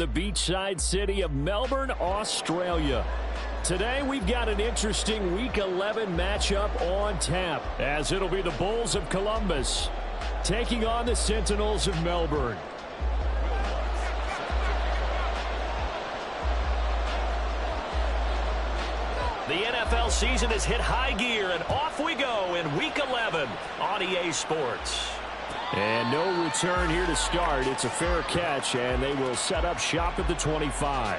the beachside city of Melbourne, Australia. Today, we've got an interesting Week 11 matchup on tap, as it'll be the Bulls of Columbus taking on the Sentinels of Melbourne. The NFL season has hit high gear, and off we go in Week 11 on EA Sports. And no return here to start. It's a fair catch, and they will set up shop at the 25.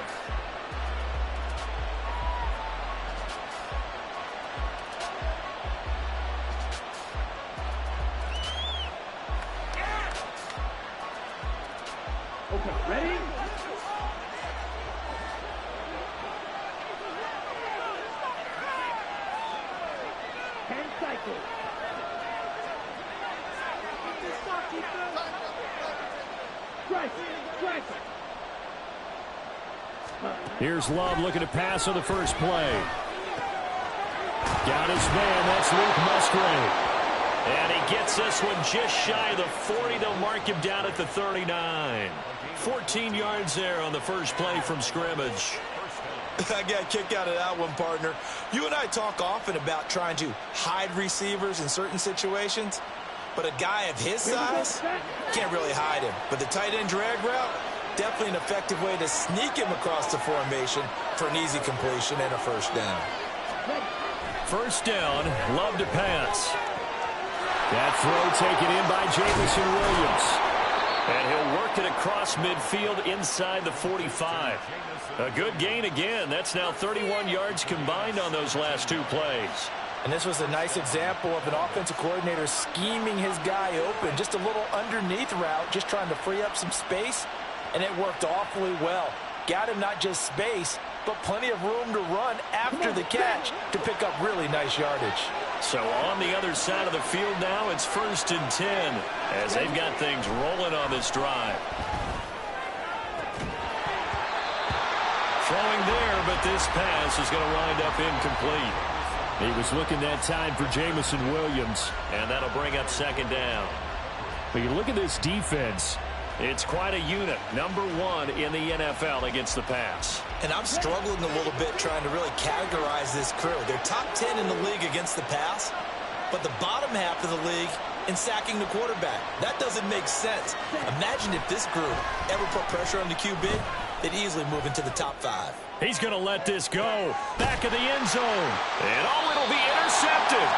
Okay, ready? Here's Love looking to pass on the first play. Got his man. That's Luke Musgrave. And he gets this one just shy of the 40. They'll mark him down at the 39. 14 yards there on the first play from scrimmage. I got a kick out of that one, partner. You and I talk often about trying to hide receivers in certain situations, but a guy of his size can't really hide him. But the tight end drag route, definitely an effective way to sneak him across the formation for an easy completion and a first down. First down, Love to pass. That throw taken in by Jameson Williams. And he'll work it across midfield inside the 45. A good gain again. That's now 31 yards combined on those last two plays. And this was a nice example of an offensive coordinator scheming his guy open. Just a little underneath route, just trying to free up some space. And it worked awfully well. Got him not just space, but plenty of room to run after the catch to pick up really nice yardage. So on the other side of the field now, it's 1st and 10 as they've got things rolling on this drive. Throwing there, but this pass is going to wind up incomplete. He was looking that time for Jameson Williams, and that'll bring up second down. But you look at this defense. It's quite a unit, #1 in the NFL against the pass. And I'm struggling a little bit trying to really categorize this crew. They're top 10 in the league against the pass, but the bottom half of the league in sacking the quarterback. That doesn't make sense. Imagine if this group ever put pressure on the QB, they'd easily move into the top 5. He's going to let this go. Back of the end zone. And it'll be intercepted.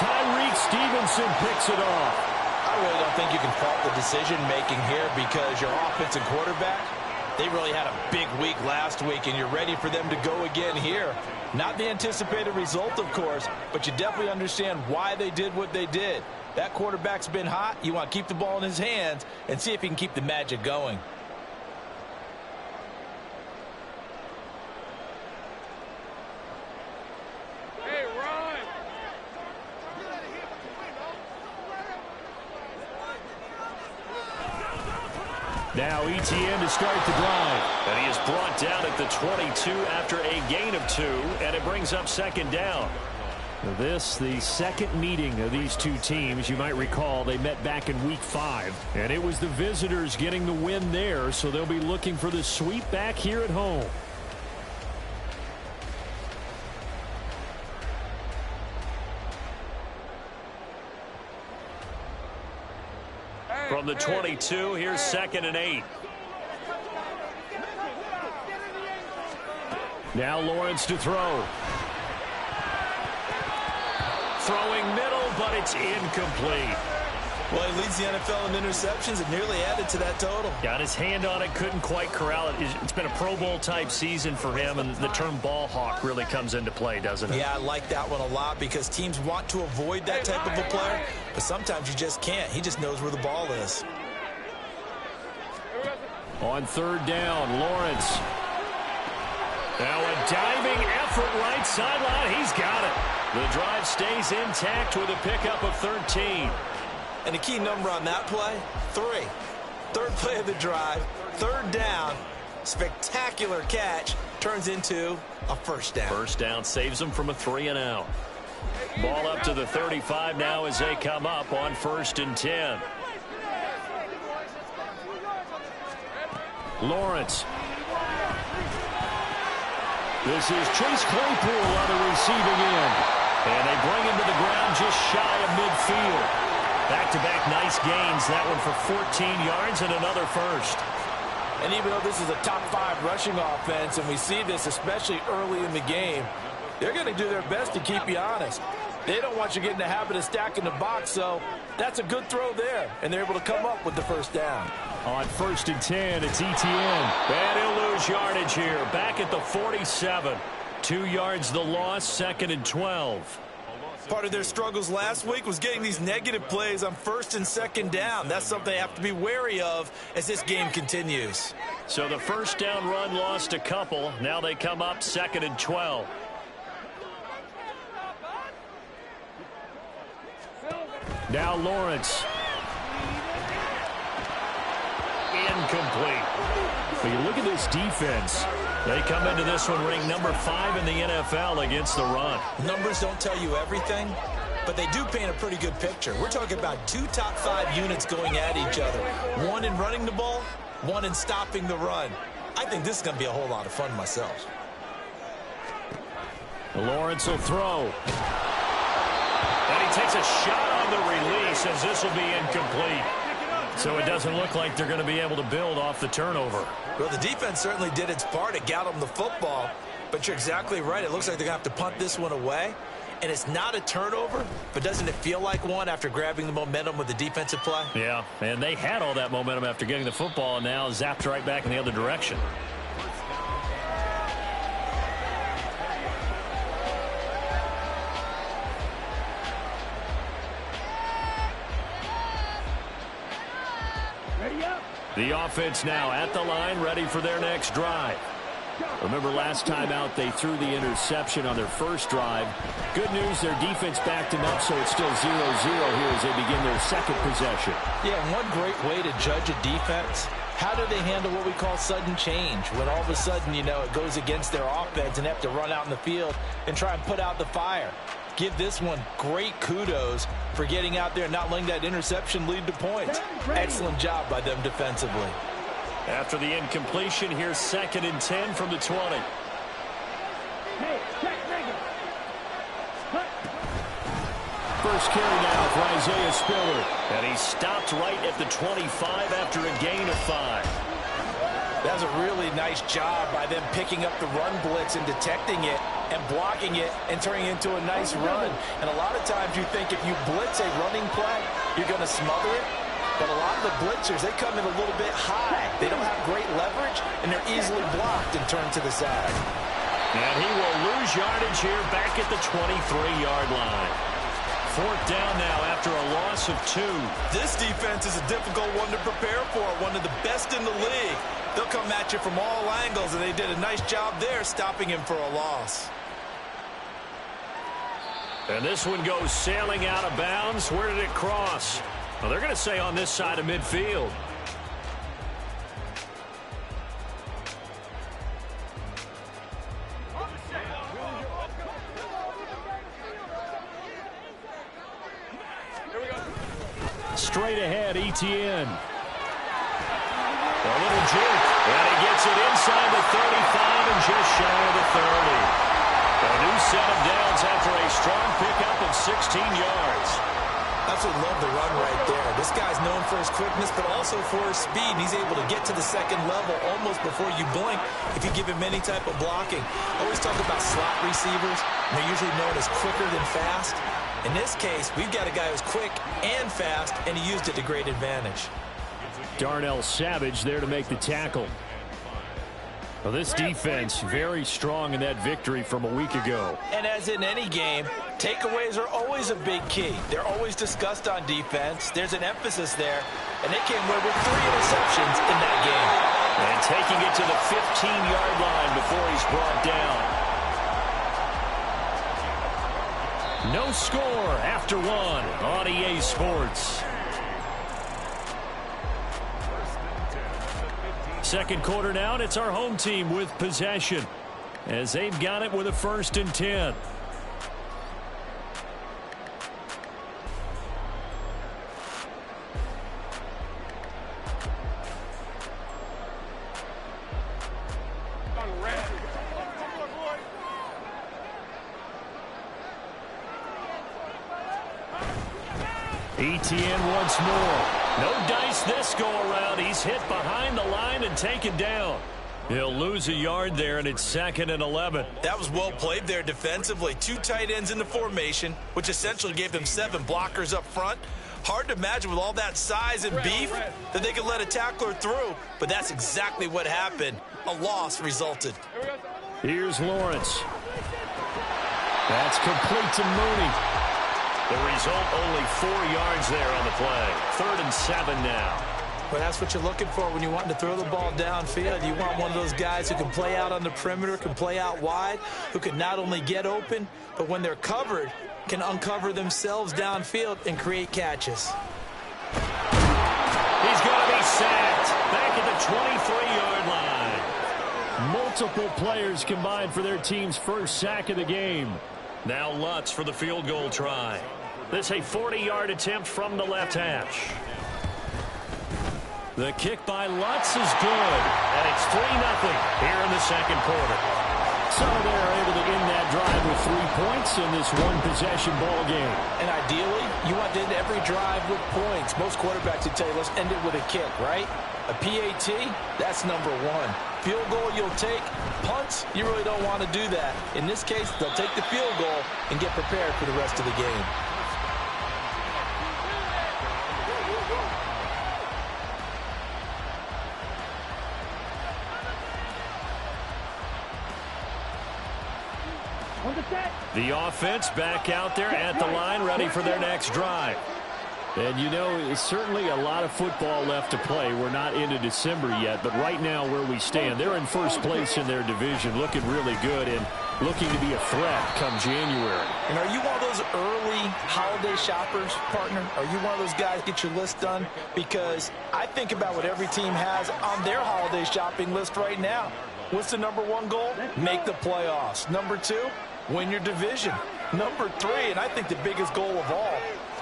Tyreek Stevenson picks it off. I really don't think you can fault the decision-making here because your offensive quarterback, they really had a big week last week, and you're ready for them to go again here. Not the anticipated result, of course, but you definitely understand why they did what they did. That quarterback's been hot. You want to keep the ball in his hands and see if he can keep the magic going. Now ETN to start the drive. And he is brought down at the 22 after a gain of 2, and it brings up second down. This, the second meeting of these two teams. You might recall they met back in Week 5, and it was the visitors getting the win there, so they'll be looking for the sweep back here at home. From the 22, here's 2nd and 8. Now Lawrence to throw. Throwing middle, but it's incomplete. Well, he leads the NFL in interceptions and nearly added to that total. Got his hand on it, couldn't quite corral it. It's been a Pro Bowl type season for him, and the term ball hawk really comes into play, doesn't it? Yeah, I like that one a lot because teams want to avoid that type of a player, but sometimes you just can't. He just knows where the ball is. On 3rd down, Lawrence. Now a diving effort right sideline. He's got it. The drive stays intact with a pickup of 13. And the key number on that play, 3. 3rd play of the drive, 3rd down, spectacular catch, turns into a first down. First down saves them from a 3-and-out. Ball up to the 35 now as they come up on 1st and 10. Lawrence. This is Chase Claypool on the receiving end. And they bring him to the ground just shy of midfield. Back-to-back nice gains. That one for 14 yards and another first. And even though this is a top 5 rushing offense, and we see this especially early in the game, they're going to do their best to keep you honest. They don't want you getting the habit of stacking the box, so that's a good throw there. And they're able to come up with the first down. On 1st and 10, it's ETN. And he'll lose yardage here. Back at the 47. 2 yards the loss, 2nd and 12. Part of their struggles last week was getting these negative plays on 1st and 2nd down. That's something they have to be wary of as this game continues. So the first down run lost a couple. Now they come up 2nd and 12. Now Lawrence. Incomplete. But you look at this defense. They come into this one ranked number 5 in the NFL against the run. Numbers don't tell you everything, but they do paint a pretty good picture. We're talking about 2 top 5 units going at each other. One in running the ball, one in stopping the run. I think this is going to be a whole lot of fun myself. Lawrence will throw. And he takes a shot on the release as this will be incomplete. So it doesn't look like they're going to be able to build off the turnover. Well, the defense certainly did its part. It got them the football. But you're exactly right. It looks like they're going to have to punt this one away. And it's not a turnover, but doesn't it feel like one after grabbing the momentum with the defensive play? Yeah, and they had all that momentum after getting the football, and now zapped right back in the other direction. The offense now at the line, ready for their next drive. Remember last time out they threw the interception on their first drive. Good news, their defense backed him up, so it's still 0-0 here as they begin their second possession. Yeah, and one great way to judge a defense, how do they handle what we call sudden change? When all of a sudden, you know, it goes against their offense and they have to run out in the field and try and put out the fire. Give this one great kudos for getting out there and not letting that interception lead to points. Excellent job by them defensively. After the incompletion, here's 2nd and 10 from the 20. First carry now for Isaiah Spiller. And he stopped right at the 25 after a gain of 5. That was a really nice job by them picking up the run blitz and detecting it and blocking it and turning it into a nice run. And a lot of times you think if you blitz a running play, you're going to smother it. But a lot of the blitzers, they come in a little bit high. They don't have great leverage, and they're easily blocked and turned to the side. And he will lose yardage here back at the 23-yard line. 4th down now after a loss of 2. This defense is a difficult one to prepare for, one of the best in the league. They'll come at you from all angles, and they did a nice job there stopping him for a loss. And this one goes sailing out of bounds. Where did it cross? Well, they're going to say on this side of midfield. Straight ahead, ETN. A little jerk, and he gets it inside the 35 and just shy of the 30. A new set of downs after a strong pickup of 16 yards. Absolutely love the run right there. This guy's known for his quickness, but also for his speed. And he's able to get to the second level almost before you blink if you give him any type of blocking. I always talk about slot receivers. They're usually known as quicker than fast. In this case, we've got a guy who's quick and fast, and he used it to great advantage. Darnell Savage there to make the tackle. Well, this defense very strong in that victory from a week ago. And as in any game, takeaways are always a big key. They're always discussed on defense. There's an emphasis there, and they came away with 3 interceptions in that game. And taking it to the 15-yard line before he's brought down. No score after 1 on EA Sports. Second quarter now, and it's our home team with possession as they've got it with a 1st and 10. Etienne once more. No dice this go around. He's hit behind the line and taken down. He'll lose a yard there, and it's 2nd and 11. That was well played there defensively. 2 tight ends in the formation, which essentially gave them 7 blockers up front. Hard to imagine with all that size and beef that they could let a tackler through, but that's exactly what happened. A loss resulted. Here's Lawrence. That's complete to Mooney. The result, only 4 yards there on the play. 3rd and 7 now. Well, that's what you're looking for when you want to throw the ball downfield. You want one of those guys who can play out on the perimeter, can play out wide, who can not only get open, but when they're covered, can uncover themselves downfield and create catches. He's going to be sacked. Back at the 23-yard line. Multiple players combined for their team's first sack of the game. Now Lutz for the field goal try. This a 40-yard attempt from the left hash. The kick by Lutz is good, and it's 3-0 here in the second quarter. So they're able to end that drive with 3 points in this one-possession ball game. And ideally, you want to end every drive with points. Most quarterbacks would tell you, let's end it with a kick, right? A PAT, that's number 1. Field goal you'll take. Punts, you really don't want to do that. In this case, they'll take the field goal and get prepared for the rest of the game. The offense back out there at the line, ready for their next drive. And, you know, it's certainly a lot of football left to play. We're not into December yet, but right now where we stand, they're in first place in their division, looking really good and looking to be a threat come January. And are you one of those early holiday shoppers, partner? Are you one of those guys get your list done? Because I think about what every team has on their holiday shopping list right now. What's the number 1 goal? Make the playoffs. Number 2, win your division. Number 3, and I think the biggest goal of all,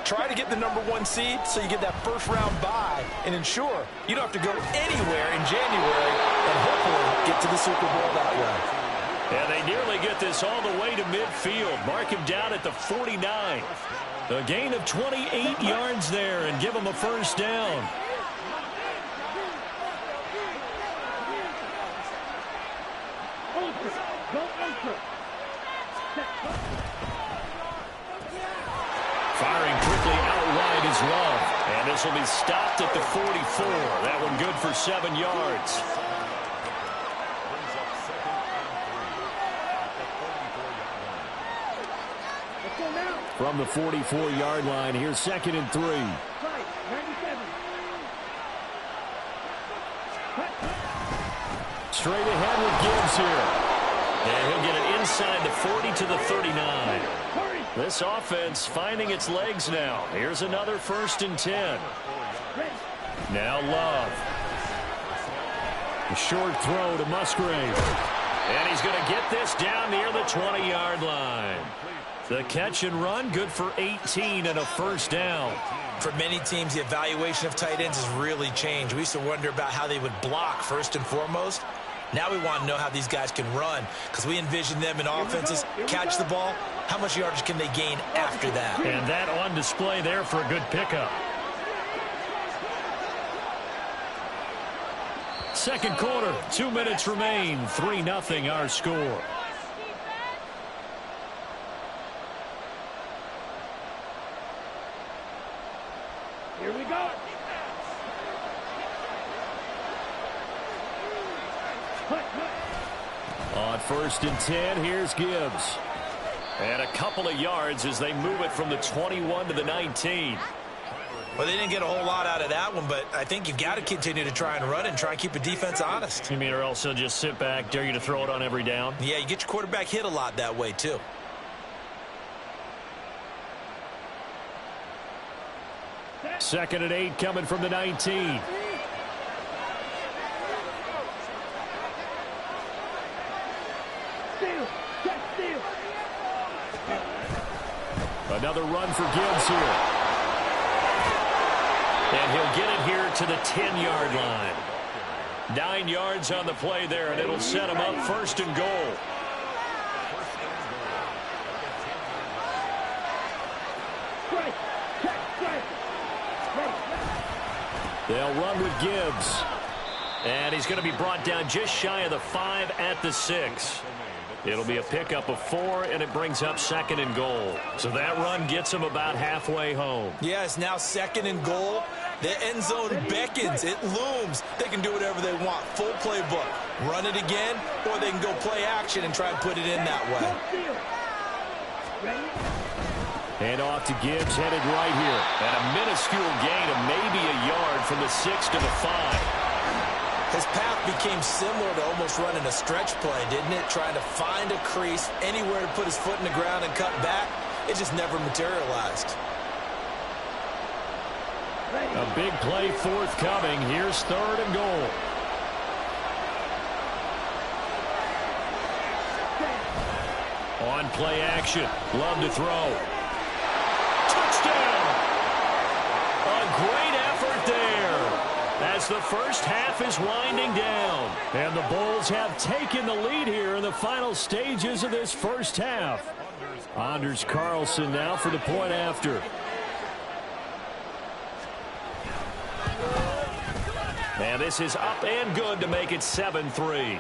try to get the number 1 seed so you get that first-round bye and ensure you don't have to go anywhere in January and hopefully get to the Super Bowl that way. And they nearly get this all the way to midfield. Mark him down at the 49. A gain of 28 yards there and give him a first down. Firing quickly out wide is Love. And this will be stopped at the 44. That one good for 7 yards. From the 44-yard line, here's 2nd and 3. Straight ahead with Gibbs here. And he'll get it inside the 40 to the 39. This offense finding its legs now. Here's another 1st and 10. Now Love. A short throw to Musgrave. And he's going to get this down near the 20-yard line. The catch and run, good for 18 and a first down. For many teams, the evaluation of tight ends has really changed. We used to wonder about how they would block first and foremost. Now we want to know how these guys can run because we envision them in offenses, catch the ball. How much yardage can they gain after that? And that on display there for a good pickup. Second quarter, 2 minutes remain. 3-0 our score. Here we go. On 1st and 10, here's Gibbs. And a couple of yards as they move it from the 21 to the 19. Well, they didn't get a whole lot out of that one, but I think you've got to continue to try and run and try and keep the defense honest. You mean or else they'll just sit back, dare you to throw it on every down? Yeah, you get your quarterback hit a lot that way, too. Second and 8 coming from the 19. Another run for Gibbs here. And he'll get it here to the 10-yard line. 9 yards on the play there, and it'll set him up 1st and goal. They'll run with Gibbs. And he's going to be brought down just shy of the 5 at the 6. It'll be a pickup of 4, and it brings up 2nd and goal. So that run gets him about halfway home. Yeah, it's now 2nd and goal. The end zone beckons. It looms. They can do whatever they want. Full playbook. Run it again, or they can go play action and try and put it in that way. And off to Gibbs, headed right here. And a minuscule gain of maybe a yard from the 6 to the 5. His path became similar to almost running a stretch play, didn't it? Trying to find a crease, anywhere to put his foot in the ground and cut back. It just never materialized. A big play forthcoming. Here's 3rd and goal. On play action. Love to throw. Touchdown! A great effort there as the first half is winding down. And the Bulls have taken the lead here in the final stages of this first half. Anders Carlson now for the point after. And this is up and good to make it 7-3.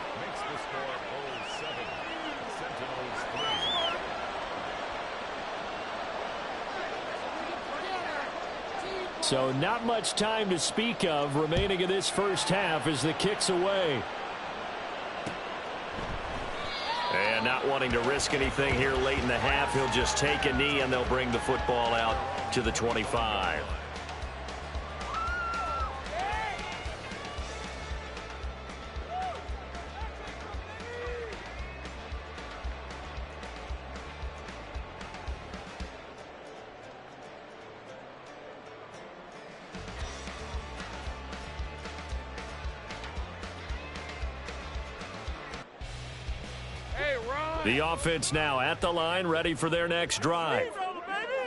So not much time to speak of remaining in this first half as the kick's away. And not wanting to risk anything here late in the half, he'll just take a knee and they'll bring the football out to the 25. The offense now at the line, ready for their next drive.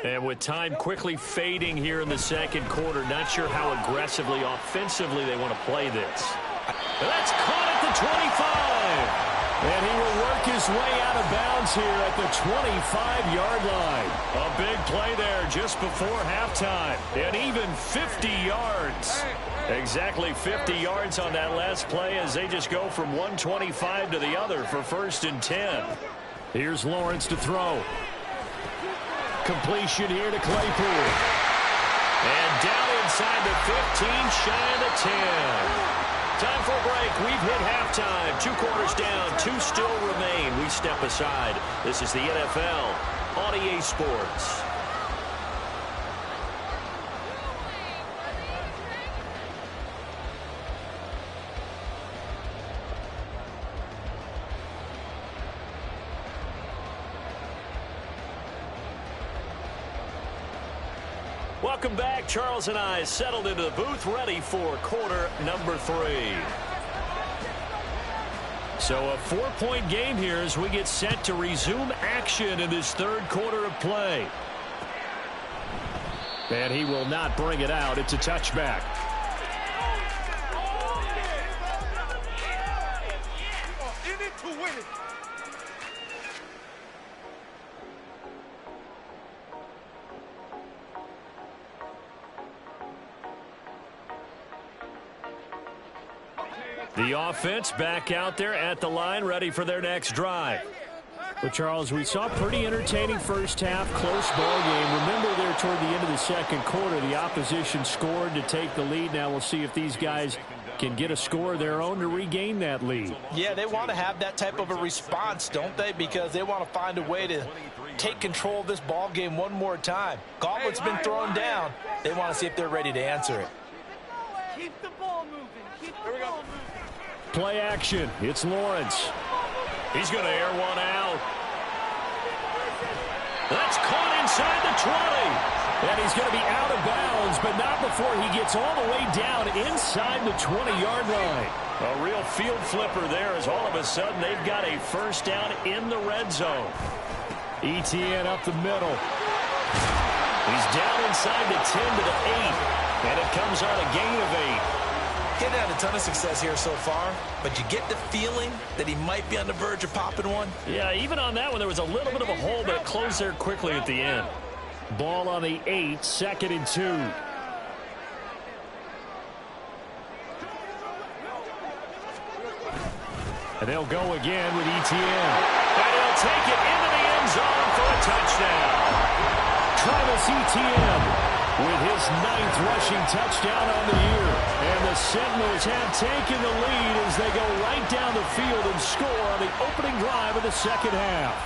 And with time quickly fading here in the second quarter, not sure how aggressively, offensively they want to play this. And that's caught at the 25. And he will work his way out of bounds here at the 25-yard line. A big play there just before halftime. And even 50 yards. Exactly 50 yards on that last play as they just go from 125 to the other for 1st and 10. Here's Lawrence to throw. Completion here to Claypool. And down inside the 15, shy of the 10. Time for a break. We've hit halftime. 2 quarters down, 2 still remain. We step aside. This is the NFL on EA Sports. Welcome back. Charles and I settled into the booth, ready for quarter number 3. So a 4-point game here as we get set to resume action in this 3rd quarter of play. And he will not bring it out. It's a touchback. In it to win it. The offense back out there at the line, ready for their next drive. Well, Charles, we saw a pretty entertaining first half, close ball game. Remember there toward the end of the second quarter, the opposition scored to take the lead. Now we'll see if these guys can get a score of their own to regain that lead. Yeah, they want to have that type of a response, don't they? Because they want to find a way to take control of this ball game one more time. Gauntlet's been thrown down. They want to see if they're ready to answer it. Keep the ball moving. Keep the ball moving. Play action. It's Lawrence. He's going to air one out. That's caught inside the 20. And he's going to be out of bounds, but not before he gets all the way down inside the 20-yard line. A real field flipper there as all of a sudden they've got a first down in the red zone. Etienne up the middle. He's down inside the 10 to the 8. And it comes on a gain of 8. Getting had a ton of success here so far, but you get the feeling that he might be on the verge of popping one. Yeah, even on that one, there was a little bit of a hole, but it closed there quickly at the end. Ball on the 8, 2nd and 2. And they'll go again with Etienne. And he'll take it into the end zone for a touchdown. Travis Etienne with his 9th rushing touchdown on the year. And the Sentinels have taken the lead as they go right down the field and score on the opening drive of the second half.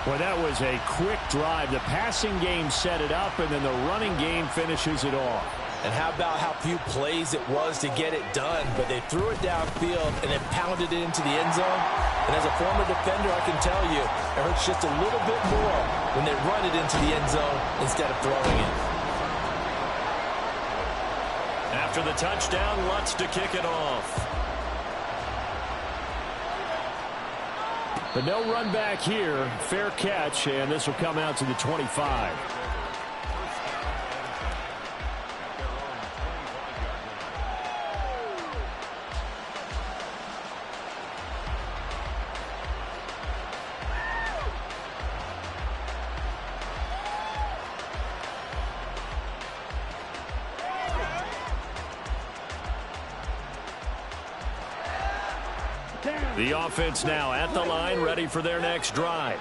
Well, that was a quick drive. The passing game set it up, and then the running game finishes it off. And how about how few plays it was to get it done, but they threw it downfield and then pounded it into the end zone. And as a former defender, I can tell you, it hurts just a little bit more when they run it into the end zone instead of throwing it. After the touchdown, Lutz to kick it off. But no run back here. Fair catch, and this will come out to the 25. The offense now at the line, ready for their next drive.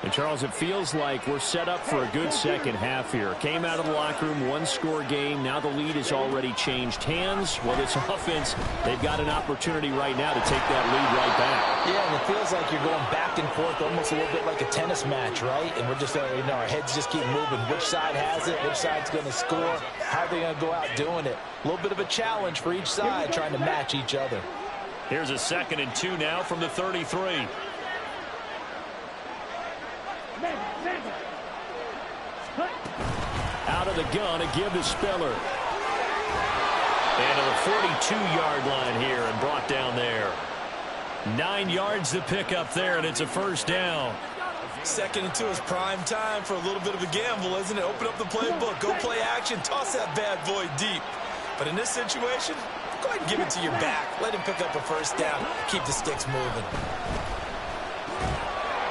And, Charles, it feels like we're set up for a good second half here. Came out of the locker room, one-score game. Now the lead has already changed hands. Well, this offense, they've got an opportunity right now to take that lead right back. Yeah, and it feels like you're going back and forth almost a little bit like a tennis match, right? And we're just, our heads just keep moving. Which side has it? Which side's going to score? How are they going to go out doing it? A little bit of a challenge for each side trying to match each other. Here's a 2nd and 2 now from the 33. Out of the gun, a give to Spiller. And to the 42-yard line here and brought down there. 9 yards to pick up there, and it's a first down. 2nd and 2 is prime time for a little bit of a gamble, isn't it? Open up the playbook, go play action, toss that bad boy deep. But in this situation, go ahead and give it to your back. Let him pick up a first down. Keep the sticks moving.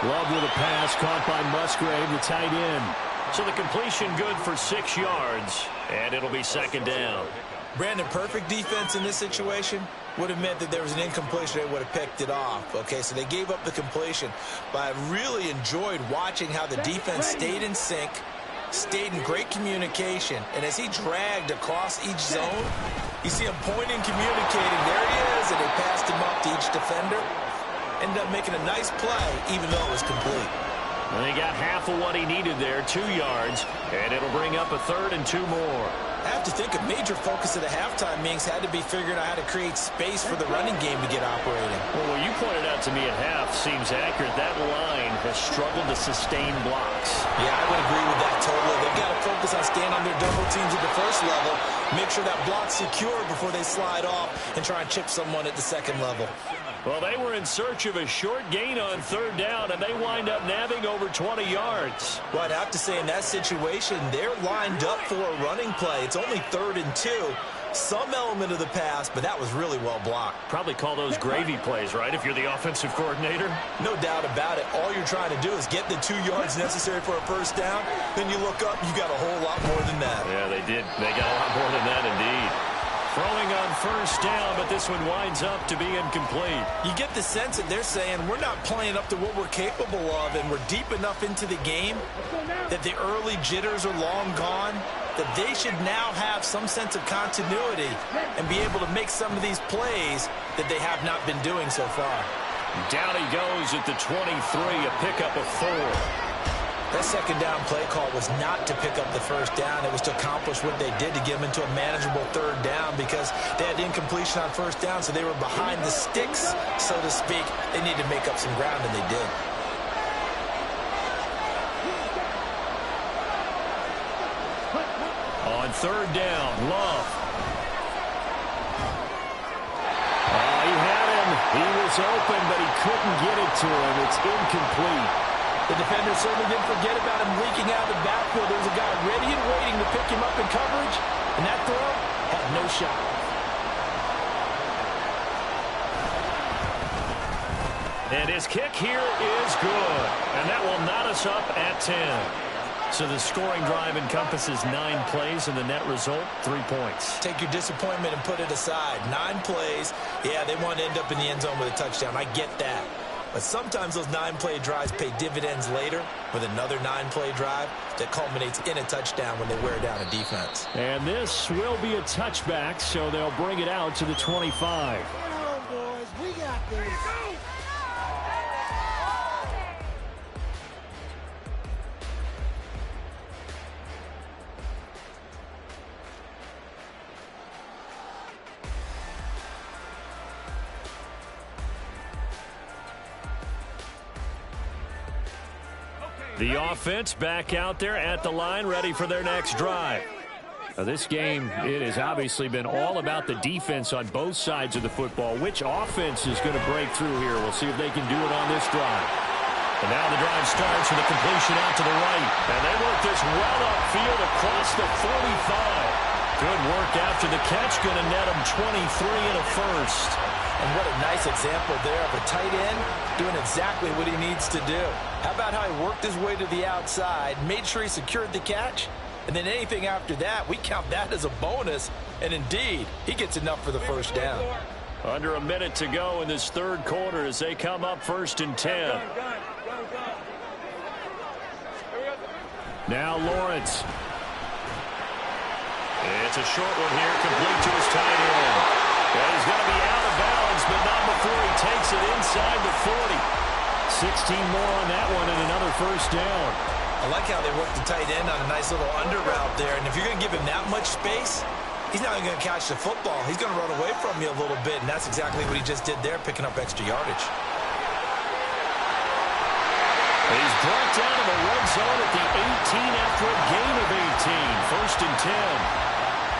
Love with a pass caught by Musgrave, the tight end. So the completion good for 6 yards, and it'll be 2nd down. Brandon, perfect defense in this situation would have meant that there was an incompletion. They would have picked it off. Okay, so they gave up the completion. But I really enjoyed watching how the defense stayed in sync, stayed in great communication, and as he dragged across each zone, you see him pointing, communicating. There he is, and they passed him up to each defender. Ended up making a nice play, even though it was complete. And they got half of what he needed there, 2 yards, and it'll bring up a 3rd and 2 more. I have to think a major focus of the halftime meetings had to be figuring out how to create space for the running game to get operating. Well, what you pointed out to me at half seems accurate. That line has struggled to sustain blocks. Yeah, I would agree with that totally. They've got to focus on staying on their double teams at the first level, make sure that block's secure before they slide off and try and chip someone at the 2nd level. Well, they were in search of a short gain on 3rd down, and they wind up nabbing over 20 yards. Well, I'd have to say in that situation, they're lined up for a running play. It's only 3rd and 2. Some element of the pass, but that was really well blocked. Probably call those gravy plays, right, if you're the offensive coordinator? No doubt about it. All you're trying to do is get the 2 yards necessary for a first down. Then you look up, you got a whole lot more than that. Yeah, they did. They got a lot more than that, indeed. Throwing on first down, but this one winds up to be incomplete. You get the sense that they're saying we're not playing up to what we're capable of, and we're deep enough into the game that the early jitters are long gone, that they should now have some sense of continuity and be able to make some of these plays that they have not been doing so far. Down he goes at the 23, a pickup of 4. That 2nd down play call was not to pick up the first down. It was to accomplish what they did to get them into a manageable 3rd down because they had incompletion on first down, so they were behind the sticks, so to speak. They needed to make up some ground, and they did. On 3rd down, Love. He had him. He was open, but he couldn't get it to him. It's incomplete. The defender certainly didn't forget about him leaking out of the backfield. There was a guy ready and waiting to pick him up in coverage, and that throw had no shot. And his kick here is good, and that will knot us up at 10. So the scoring drive encompasses 9 plays, and the net result, 3 points. Take your disappointment and put it aside. 9 plays. Yeah, they want to end up in the end zone with a touchdown. I get that. But sometimes those 9-play drives pay dividends later with another 9-play drive that culminates in a touchdown when they wear down a defense. And this will be a touchback, so they'll bring it out to the 25. Come on, boys. We got this. The offense back out there at the line, ready for their next drive. Now this game, it has obviously been all about the defense on both sides of the football. Which offense is going to break through here? We'll see if they can do it on this drive. And now the drive starts with a completion out to the right. And they work this well upfield across the 45. Good work after the catch, going to net them 23 and a first. And what a nice example there of a tight end doing exactly what he needs to do. How about how he worked his way to the outside, made sure he secured the catch, and then anything after that, we count that as a bonus. And indeed, he gets enough for the first down. Under a minute to go in this third quarter as they come up 1st and 10. Now Lawrence. It's a short one here, complete to his tight end. And he's going to be out of bounds, but not before he takes it inside the 40. 16 more on that one and another first down. I like how they work the tight end on a nice little under route there. And if you're going to give him that much space, he's not even going to catch the football. He's going to run away from you a little bit, and that's exactly what he just did there, picking up extra yardage. He's brought down to the red zone at the 18 after a gain of 18. 1st and 10.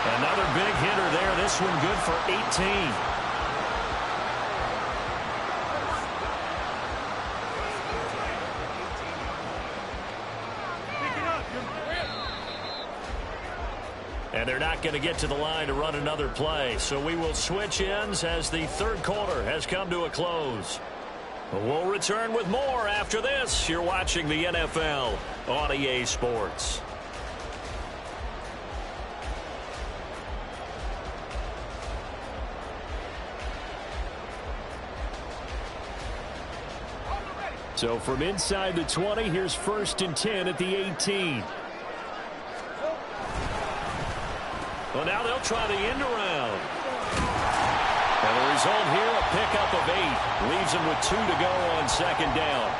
Another big hitter there. This one good for 18. And they're not going to get to the line to run another play. So we will switch ends as the third quarter has come to a close. We'll return with more after this. You're watching the NFL on EA Sports. So from inside the 20, here's 1st and 10 at the 18. Well, now they'll try the end around. And the result here, a pickup of 8. Leaves them with 2 to go on 2nd down.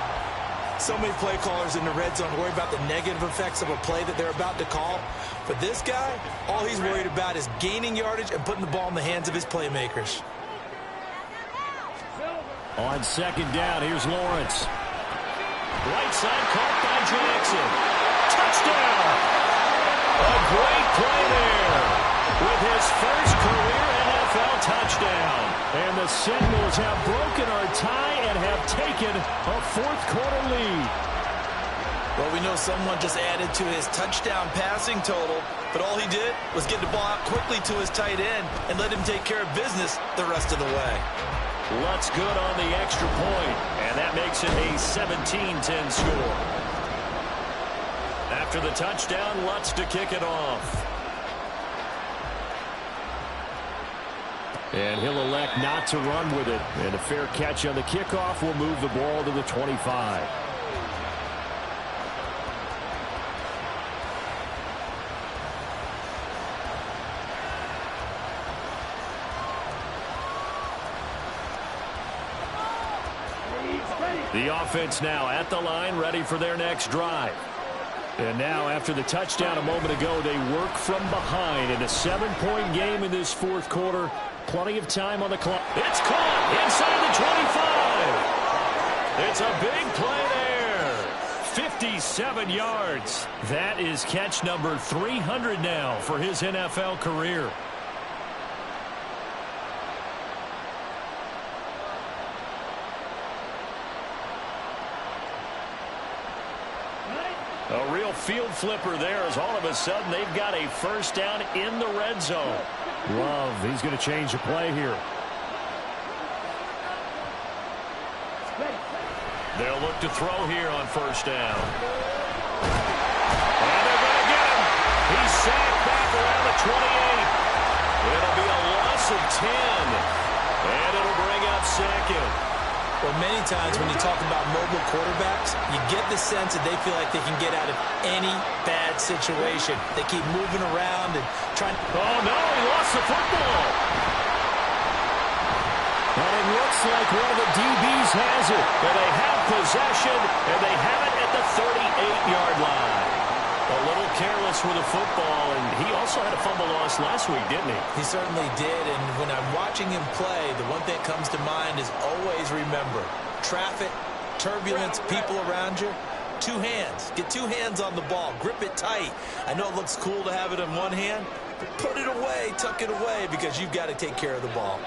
So many play callers in the red zone worry about the negative effects of a play that they're about to call. But this guy, all he's worried about is gaining yardage and putting the ball in the hands of his playmakers. On 2nd down, here's Lawrence. Right side caught by Jackson. Touchdown! A great play there with his first career NFL touchdown. And the Seminoles have broken our tie and have taken a 4th quarter lead. Well, we know someone just added to his touchdown passing total, but all he did was get the ball out quickly to his tight end and let him take care of business the rest of the way. Lutz good on the extra point, and that makes it a 17-10 score. After the touchdown, Lutz to kick it off. And he'll elect not to run with it. And a fair catch on the kickoff will move the ball to the 25. The offense now at the line, ready for their next drive. And now, after the touchdown a moment ago, they work from behind in a 7-point game in this 4th quarter. Plenty of time on the clock. It's caught inside the 25. It's a big play there. 57 yards. That is catch number 300 now for his NFL career. A real field flipper there as all of a sudden they've got a first down in the red zone. Love, he's going to change the play here. They'll look to throw here on first down. the 28. It'll be a loss of 10. And it'll bring up second. Well, many times when you talk about mobile quarterbacks, you get the sense that they feel like they can get out of any bad situation. They keep moving around and trying. Oh, no, he lost the football. And it looks like one of the DBs has it. And they have possession, and they have it at the 38-yard line. A little careless with the football, and he also had a fumble loss last week, didn't he? He certainly did, and when I'm watching him play, the one thing that comes to mind is always remember, traffic, turbulence, people around you, two hands. Get two hands on the ball. Grip it tight. I know it looks cool to have it in one hand, but put it away, tuck it away, because you've got to take care of the ball.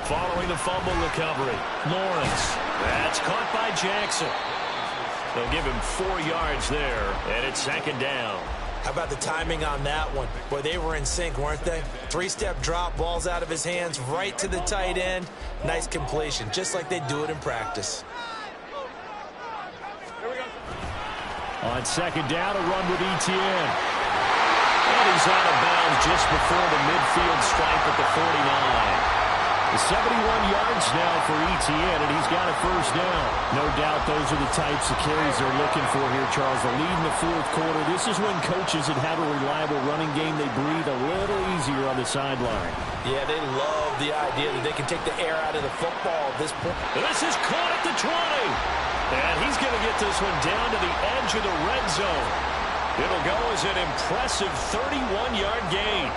Following the fumble recovery, Lawrence. That's caught by Jackson. They'll give him 4 yards there, and it's second down. How about the timing on that one? Boy, they were in sync, weren't they? 3-step drop, ball's out of his hands, right to the tight end. Nice completion, just like they do it in practice. On second down, a run with Etienne. And he's out of bounds just before the midfield stripe at the 49. 71 yards now for Etienne, and he's got a first down. No doubt those are the types of carries they're looking for here, Charles. The lead in the fourth quarter. This is when coaches that have a reliable running game, they breathe a little easier on the sideline. Yeah, they love the idea that they can take the air out of the football at this point. This is caught at the 20. And he's going to get this one down to the edge of the red zone. It'll go as an impressive 31-yard gain.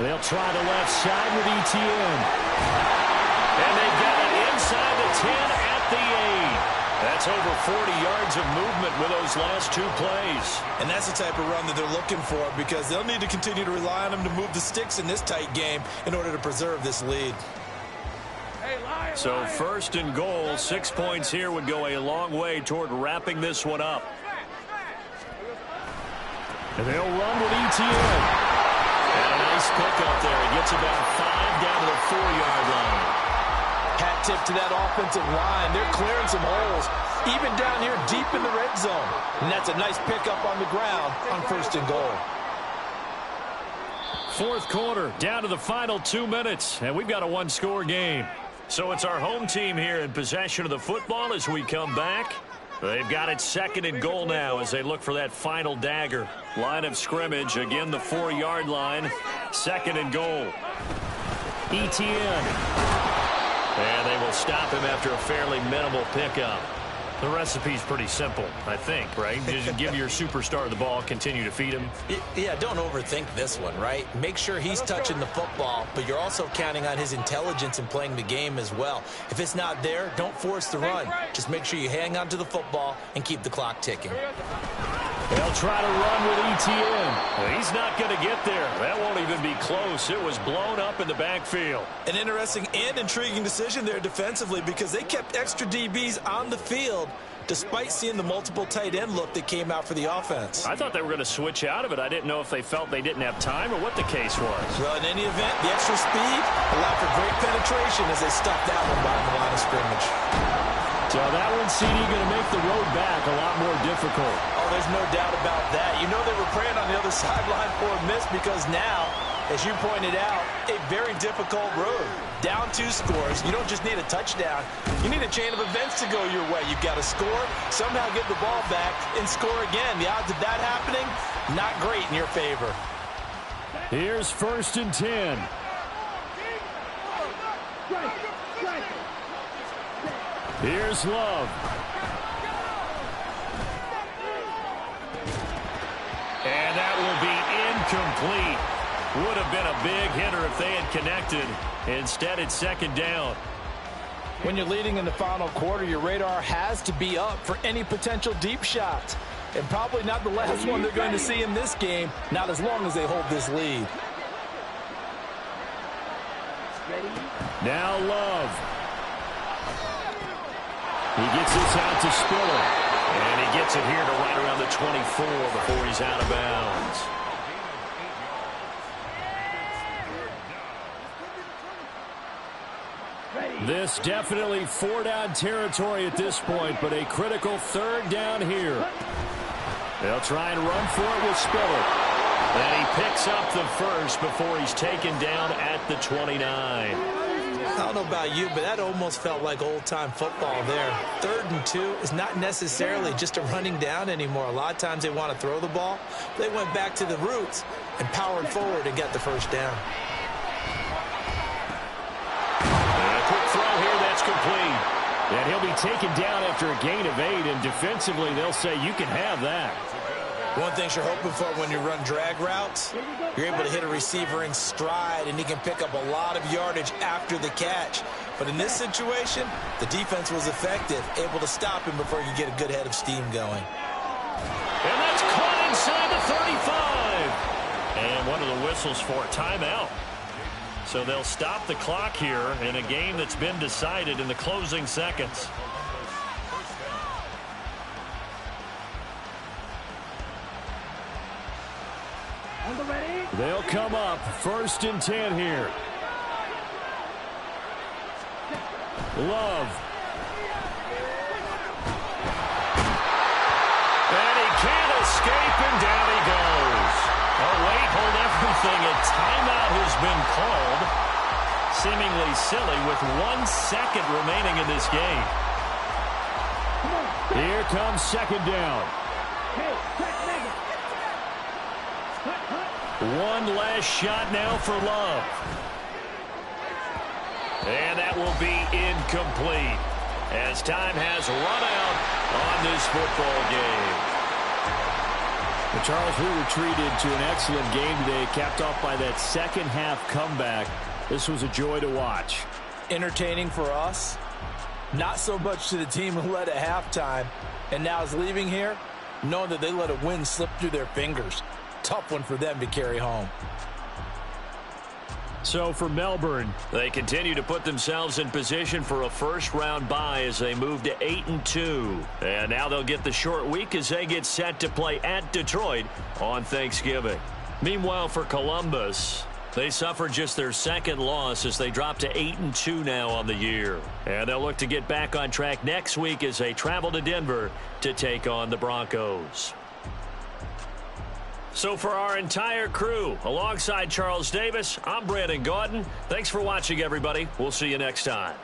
They'll try the left side with Etienne. And they get it inside the 10 at the 8. That's over 40 yards of movement with those last two plays. And that's the type of run that they're looking for, because they'll need to continue to rely on him to move the sticks in this tight game in order to preserve this lead. So first and goal, 6 points here would go a long way toward wrapping this one up. And they'll run with Etienne. And a nice pickup there. He gets about 5 down to the 4-yard line. Hat tip to that offensive line. They're clearing some holes, even down here deep in the red zone. And that's a nice pickup on the ground on first and goal. Fourth quarter, down to the final 2 minutes, and we've got a one-score game. So it's our home team here in possession of the football as we come back. They've got it second and goal now as they look for that final dagger. Line of scrimmage, again the 4-yard line. Second and goal. Etienne. And they will stop him after a fairly minimal pickup. The recipe's pretty simple, I think, right? Just give your superstar the ball, continue to feed him. Yeah, don't overthink this one, right? Make sure he's touching the football, but you're also counting on his intelligence in playing the game as well. If it's not there, don't force the run. Just make sure you hang on to the football and keep the clock ticking. They'll try to run with Etienne. Well, he's not going to get there. That won't even be close. It was blown up in the backfield. An interesting and intriguing decision there defensively, because they kept extra DBs on the field despite seeing the multiple tight end look that came out for the offense. I thought they were going to switch out of it. I didn't know if they felt they didn't have time or what the case was. Well, in any event, the extra speed allowed for great penetration as they stuffed that one behind the line of scrimmage. So that one, CD, going to make the road back a lot more difficult. Oh, there's no doubt about that. You know they were praying on the other sideline for a miss, because now, as you pointed out, a very difficult road. Down 2 scores. You don't just need a touchdown. You need a chain of events to go your way. You've got to score, somehow get the ball back, and score again. The odds of that happening, not great in your favor. Here's first and 10. Here's Love. And that will be incomplete. Would have been a big hitter if they had connected. Instead, it's second down. When you're leading in the final quarter, your radar has to be up for any potential deep shots. And probably not the last one they're going to see in this game, not as long as they hold this lead. Now Love. He gets this out to Spiller. And he gets it here to right around the 24 before he's out of bounds. This definitely 4-down territory at this point, but a critical 3rd down here. They'll try and run for it with Spiller. And he picks up the first before he's taken down at the 29. I don't know about you, but that almost felt like old-time football there. 3rd and 2 is not necessarily just a running down anymore. A lot of times they want to throw the ball. They went back to the roots and powered forward and got the first down. And a quick throw here, that's complete. And he'll be taken down after a gain of 8, and defensively they'll say you can have that. One thing you're hoping for when you run drag routes, you're able to hit a receiver in stride, and he can pick up a lot of yardage after the catch. But in this situation, the defense was effective, able to stop him before he could get a good head of steam going. And that's caught inside the 35. And one of the whistles for timeout. So they'll stop the clock here in a game that's been decided in the closing seconds. They'll come up 1st and 10 here. Love. And he can't escape, and down he goes. Oh, wait, hold everything. A timeout has been called. Seemingly silly with 1 second remaining in this game. Here comes 2nd down. One last shot now for Love. And that will be incomplete as time has run out on this football game. But Charles, we were treated to an excellent game today, capped off by that second-half comeback. This was a joy to watch. Entertaining for us, not so much to the team who led at halftime and now is leaving here knowing that they let a win slip through their fingers. Tough one for them to carry home. So for Melbourne, they continue to put themselves in position for a first-round bye as they move to 8-2. And now they'll get the short week as they get set to play at Detroit on Thanksgiving. Meanwhile, for Columbus, they suffered just their 2nd loss as they drop to 8-2 now on the year. And they'll look to get back on track next week as they travel to Denver to take on the Broncos. So for our entire crew, alongside Charles Davis, I'm Brandon Gaudin. Thanks for watching, everybody. We'll see you next time.